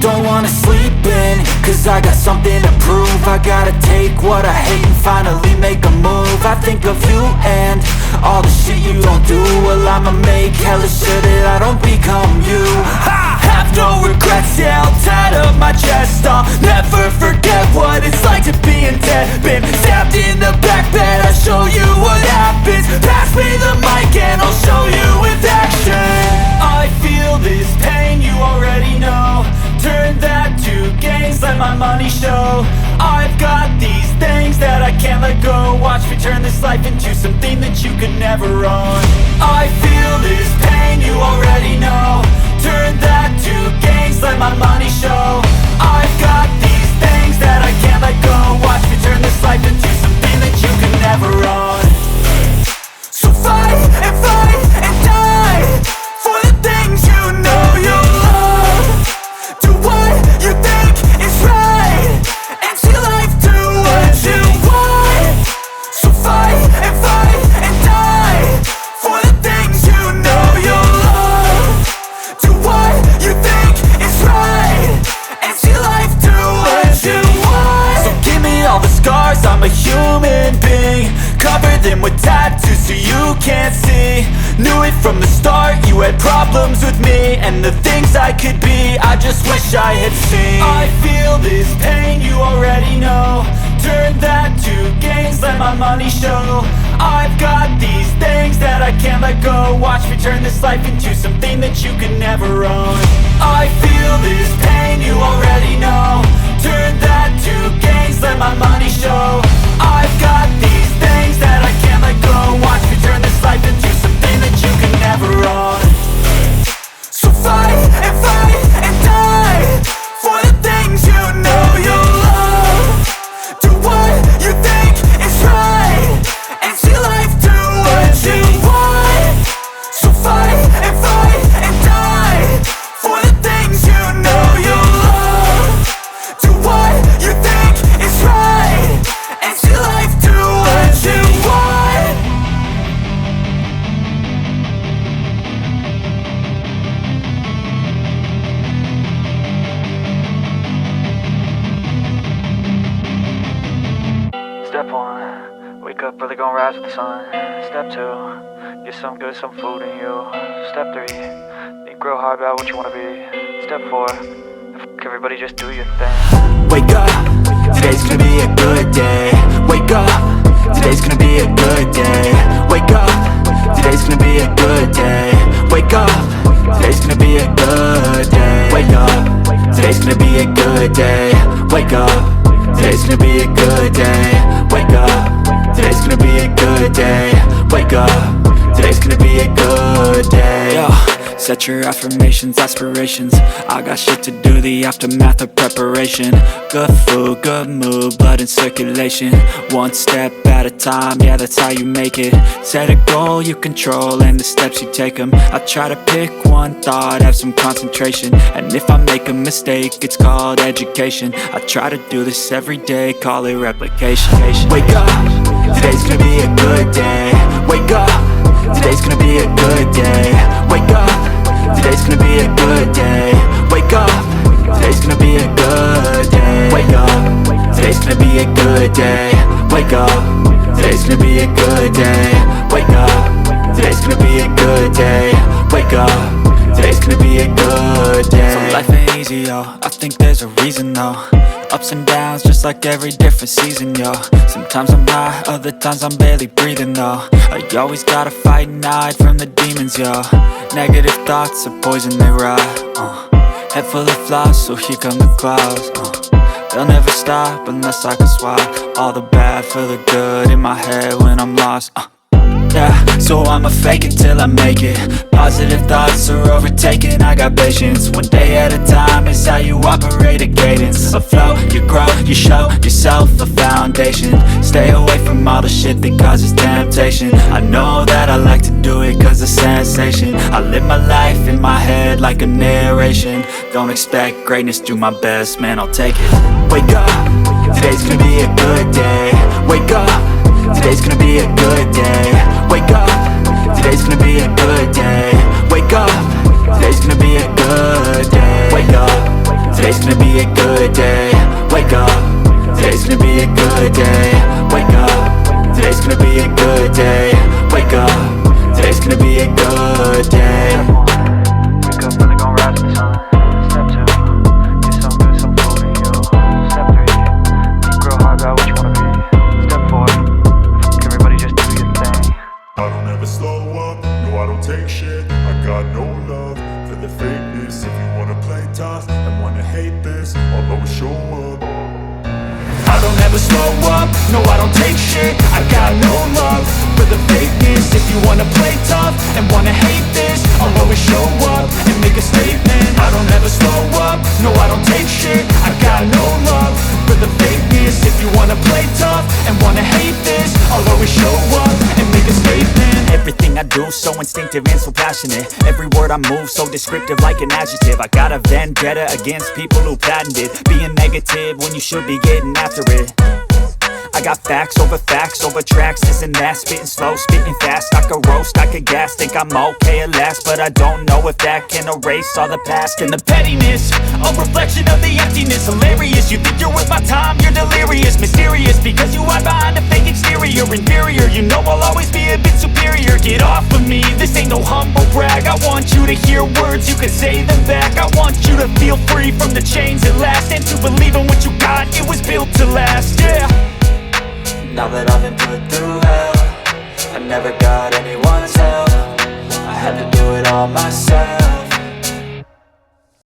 don't wanna sleep in, cause I got something to prove. I gotta take what I hate and finally make a move. I think of you and all the shit you don't do. Well, I'ma make hella sure that I don't become you. I have no regrets, yeah, I'll tie up my chest. I'll never forget what it's like to be in debt. Been stabbed in the back bed, I'll show you what happens. Pass me the mic and I'll show you with action. I feel this pain, you already know. Turn that to gains, let my money show. I've got these things that I can't let go. Watch me turn this life into something that you could never own. I feel this pain, you already know. Turn that to gains, let my money show. I've got these things that I can't let go. Watch me turn this life into something that you could never own. So fight and die for the things you know you love. Do what you think is right and see life do what you want. So fight and die for the things you know you love. Do what you think is right and see life do what you want. So give me all the scars, I'm a human being. Cover them with tattoos so you can't see. Knew it from the start, you had problems with me and the things I could be, I just wish I had seen. I feel this pain, you already know. Turn that to gains, let my money show. I've got these things that I can't let go. Watch me turn this life into something that you could never own. I feel this pain, you already know. Turn that to gains, let my money show. I've got these things that I can't let go. Watch me turn this life into something that you can never own. So fight and die for the things you know you love. Do what you think is right and see life do what you want. So fight and die for the things you know you love. Do what you think is right and see life do what you want. Step 1, wake up early, gonna rise with the sun. Step 2, get some good, some food in you. Step 3, think real hard about what you wanna be. Step 4, fuck everybody, just do your thing. Wake up, today's gonna be a good day. Wake up, today's gonna be a good day. Wake up, today's gonna be a good day. Wake up, today's gonna be a good day. Wake up, today's gonna be a good day. Wake up, today's gonna be a good day. Wake up, today's gonna be a good day. Wake up, today's gonna be a good day. Yo, set your affirmations, aspirations. I got shit to do, the aftermath of preparation. Good food, good mood, blood in circulation. One step at a time, yeah, that's how you make it. Set a goal you control and the steps you take them. I try to pick one thought, have some concentration. And if I make a mistake, it's called education. I try to do this every day, call it replication. Wake up, today's gonna be a good day. Wake up, today's gonna be a good day. Wake up, today's gonna be a good day. Wake up, today's gonna be a good day. Wake up, today's gonna be a good day. Wake up, today's gonna be a good day. Wake up, today's gonna be a good day. Wake up, today's gonna be a good day. So life ain't easy, yo, I think there's a reason though. Ups and downs, just like every different season, yo. Sometimes I'm high, other times I'm barely breathing, though. I always gotta fight and hide from the demons, yo. Negative thoughts are poison, they rot. Head full of flies, so here come the clouds. They'll never stop unless I can swap all the bad for the good in my head when I'm lost. Yeah, so I'ma fake it till I make it. Positive thoughts are overtaken, I got patience. One day at a time is how you operate a cadence. A flow, you grow, you show yourself a foundation. Stay away from all the shit that causes temptation. I know that I like to do it cause it's sensation. I live my life in my head like a narration. Don't expect greatness, do my best, man, I'll take it. Wake up, today's gonna be a good day. Wake up, today's gonna be a good day. Wake up, today's gonna be a good day. Wake up, today's gonna be a good day. Wake up, today's no I don't take shit. I got no love for the fakeness. If you wanna play tough and wanna hate this, I'll always show up and make a statement. I don't ever slow up, no I don't take shit. I got no love for the fakeness. If you wanna play tough and wanna hate this, I'll always show up and make a statement. Everything I do so instinctive and so passionate. Every word I move so descriptive like an adjective. I got a vendetta against people who patented being negative when you should be getting after it. I got facts over tracks, this and that. Spitting slow, spitting fast, I could roast, I could gas. Think I'm okay at last, but I don't know if that can erase all the past. And the pettiness, a reflection of the emptiness. Hilarious, you think you're worth my time, you're delirious. Mysterious, because you hide behind a fake exterior. Inferior, you know I'll always be a bit superior. Get off of me, this ain't no humble brag. I want you to hear words, you can say them back. I want you to feel free from the chains at last, and to believe in what you got, it was built to last, yeah. Now that I've been put through hell, I never got anyone's help. I had to do it all myself.